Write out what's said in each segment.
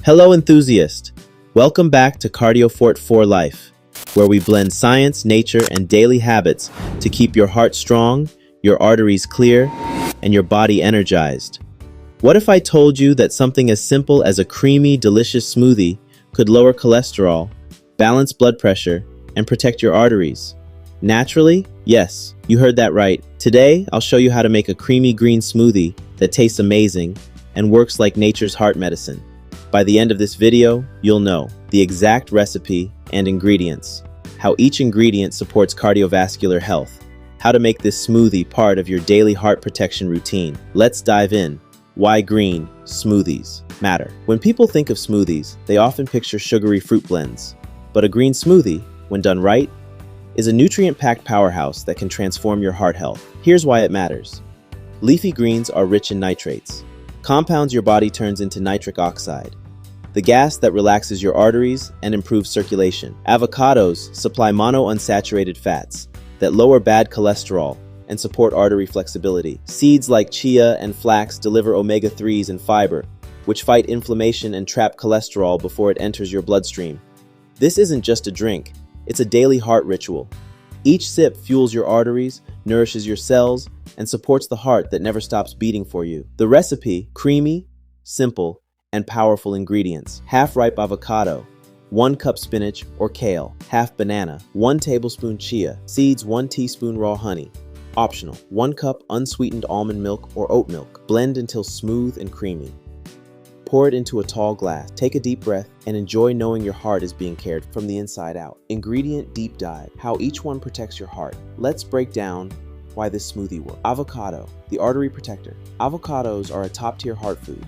Hello, enthusiast! Welcome back to Cardio Forte for Life, where we blend science, nature, and daily habits to keep your heart strong, your arteries clear, and your body energized. What if I told you that something as simple as a creamy, delicious smoothie could lower cholesterol, balance blood pressure, and protect your arteries? Naturally? Yes, you heard that right. Today, I'll show you how to make a creamy green smoothie that tastes amazing and works like nature's heart medicine. By the end of this video, you'll know the exact recipe and ingredients, how each ingredient supports cardiovascular health, how to make this smoothie part of your daily heart protection routine. Let's dive in. Why green smoothies matter. When people think of smoothies, they often picture sugary fruit blends. But a green smoothie, when done right, is a nutrient-packed powerhouse that can transform your heart health. Here's why it matters. Leafy greens are rich in nitrates, compounds your body turns into nitric oxide, the gas that relaxes your arteries and improves circulation. Avocados supply monounsaturated fats that lower bad cholesterol and support artery flexibility. Seeds like chia and flax deliver omega-3s and fiber, which fight inflammation and trap cholesterol before it enters your bloodstream. This isn't just a drink, it's a daily heart ritual. Each sip fuels your arteries, nourishes your cells, and supports the heart that never stops beating for you. The recipe: creamy, simple, and powerful ingredients. Half-ripe avocado, 1 cup spinach or kale, half banana, 1 tablespoon chia, seeds, 1 teaspoon raw honey. Optional: 1 cup unsweetened almond milk or oat milk. Blend until smooth and creamy. Pour it into a tall glass. Take a deep breath and enjoy knowing your heart is being cared from the inside out. Ingredient deep dive: how each one protects your heart. Let's break down why this smoothie works. Avocado, the artery protector. Avocados are a top-tier heart food.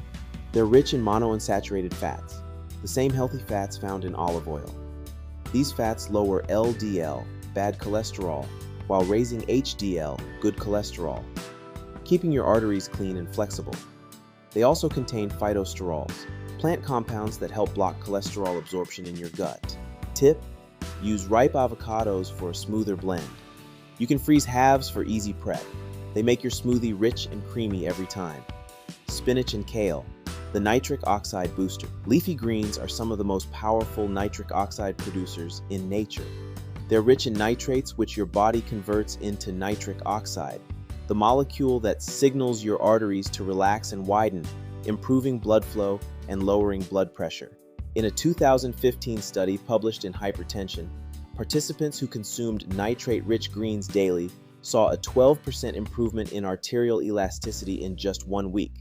They're rich in monounsaturated fats, the same healthy fats found in olive oil. These fats lower LDL, bad cholesterol, while raising HDL, good cholesterol, keeping your arteries clean and flexible. They also contain phytosterols, plant compounds that help block cholesterol absorption in your gut. Tip: use ripe avocados for a smoother blend. You can freeze halves for easy prep. They make your smoothie rich and creamy every time. Spinach and kale, the nitric oxide booster. Leafy greens are some of the most powerful nitric oxide producers in nature. They're rich in nitrates, which your body converts into nitric oxide, the molecule that signals your arteries to relax and widen, improving blood flow and lowering blood pressure. In a 2015 study published in Hypertension, participants who consumed nitrate-rich greens daily saw a 12% improvement in arterial elasticity in just 1 week.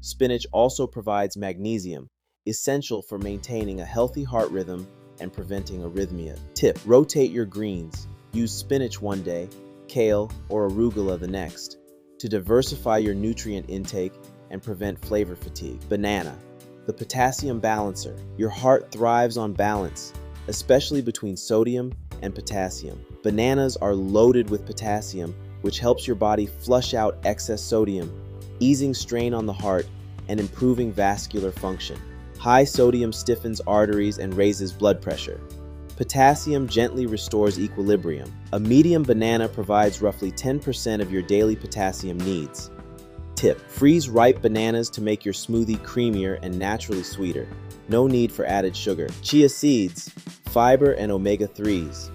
Spinach also provides magnesium, essential for maintaining a healthy heart rhythm and preventing arrhythmia. Tip: rotate your greens. Use spinach one day, kale or arugula the next, to diversify your nutrient intake and prevent flavor fatigue. Banana, the potassium balancer. Your heart thrives on balance, especially between sodium and potassium. Bananas are loaded with potassium, which helps your body flush out excess sodium, easing strain on the heart and improving vascular function. High sodium stiffens arteries and raises blood pressure. Potassium gently restores equilibrium. A medium banana provides roughly 10% of your daily potassium needs. Tip: freeze ripe bananas to make your smoothie creamier and naturally sweeter. No need for added sugar. Chia seeds, fiber and omega-3s.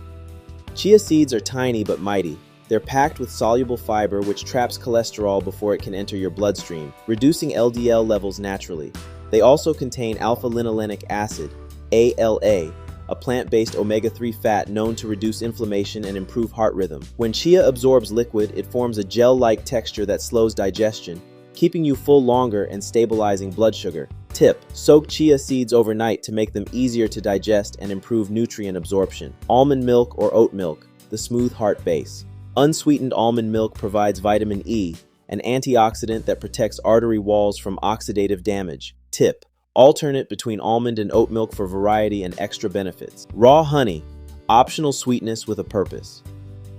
Chia seeds are tiny but mighty. They're packed with soluble fiber which traps cholesterol before it can enter your bloodstream, reducing LDL levels naturally. They also contain alpha-linolenic acid, ALA, a plant-based omega-3 fat known to reduce inflammation and improve heart rhythm. When chia absorbs liquid, it forms a gel-like texture that slows digestion, keeping you full longer and stabilizing blood sugar. Tip: soak chia seeds overnight to make them easier to digest and improve nutrient absorption. Almond milk or oat milk, the smooth heart base. Unsweetened almond milk provides vitamin E, an antioxidant that protects artery walls from oxidative damage. Tip: alternate between almond and oat milk for variety and extra benefits. Raw honey, optional sweetness with a purpose.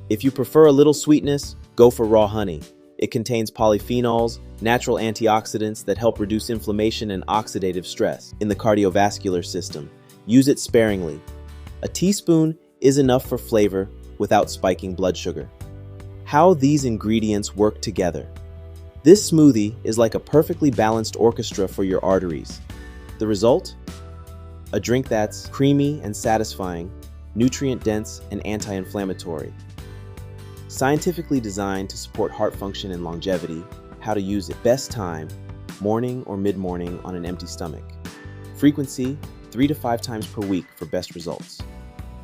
If you prefer a little sweetness, go for raw honey. It contains polyphenols, natural antioxidants that help reduce inflammation and oxidative stress. In the cardiovascular system, use it sparingly. A teaspoon is enough for flavor without spiking blood sugar. How these ingredients work together. This smoothie is like a perfectly balanced orchestra for your arteries. The result? a drink that's creamy and satisfying, nutrient-dense and anti-inflammatory. Scientifically designed to support heart function and longevity. How to use it. Best time, morning or mid-morning on an empty stomach. Frequency, 3 to 5 times per week for best results.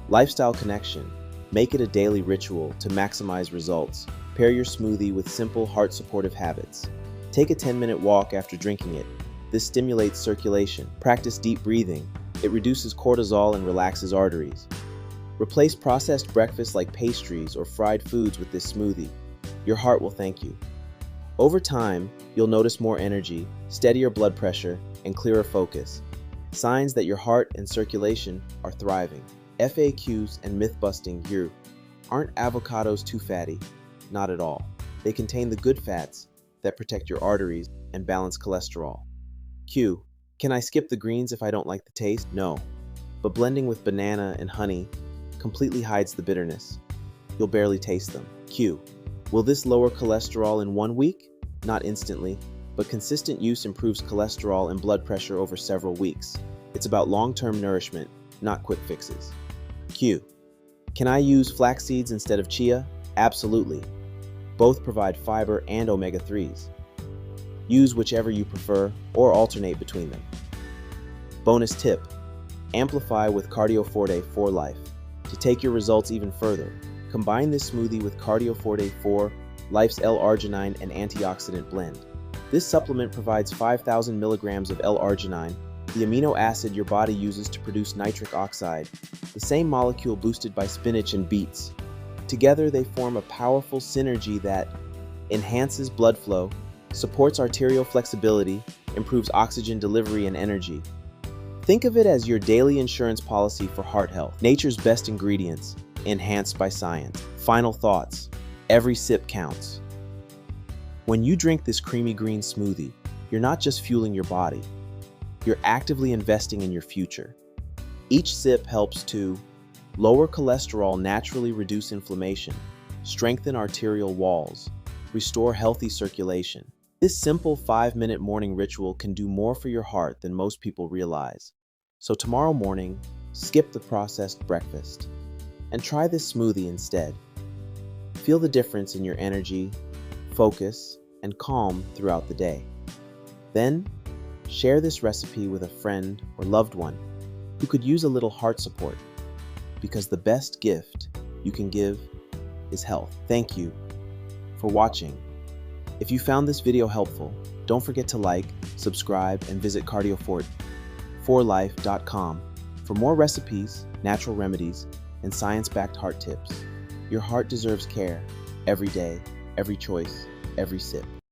Lifestyle connection. Make it a daily ritual to maximize results. Pair your smoothie with simple heart-supportive habits. Take a 10-minute walk after drinking it. This stimulates circulation. Practice deep breathing. It reduces cortisol and relaxes arteries. Replace processed breakfasts like pastries or fried foods with this smoothie. Your heart will thank you. Over time, you'll notice more energy, steadier blood pressure, and clearer focus. Signs that your heart and circulation are thriving. FAQs and myth-busting here. Aren't avocados too fatty? Not at all. They contain the good fats that protect your arteries and balance cholesterol. Q. Can I skip the greens if I don't like the taste? No. But blending with banana and honey completely hides the bitterness. You'll barely taste them. Q. Will this lower cholesterol in 1 week? Not instantly, but consistent use improves cholesterol and blood pressure over several weeks. It's about long-term nourishment, not quick fixes. Q. Can I use flax seeds instead of chia? Absolutely. Both provide fiber and omega-3s. Use whichever you prefer or alternate between them. Bonus tip: amplify with Cardio Forte for life. To take your results even further, combine this smoothie with Cardio Forte 4, Life's L-arginine and antioxidant blend. This supplement provides 5,000 milligrams of L-arginine, the amino acid your body uses to produce nitric oxide, the same molecule boosted by spinach and beets. Together, they form a powerful synergy that enhances blood flow, supports arterial flexibility, improves oxygen delivery and energy. Think of it as your daily insurance policy for heart health. Nature's best ingredients, enhanced by science. Final thoughts: every sip counts. When you drink this creamy green smoothie, you're not just fueling your body, you're actively investing in your future. Each sip helps to lower cholesterol, naturally reduce inflammation, strengthen arterial walls, restore healthy circulation. This simple 5-minute morning ritual can do more for your heart than most people realize. So tomorrow morning, skip the processed breakfast and try this smoothie instead. Feel the difference in your energy, focus, and calm throughout the day. Then, share this recipe with a friend or loved one who could use a little heart support, because the best gift you can give is health. Thank you for watching. If you found this video helpful, don't forget to like, subscribe, and visit cardioforte4life.com for more recipes, natural remedies, and science-backed heart tips. Your heart deserves care every day, every choice, every sip.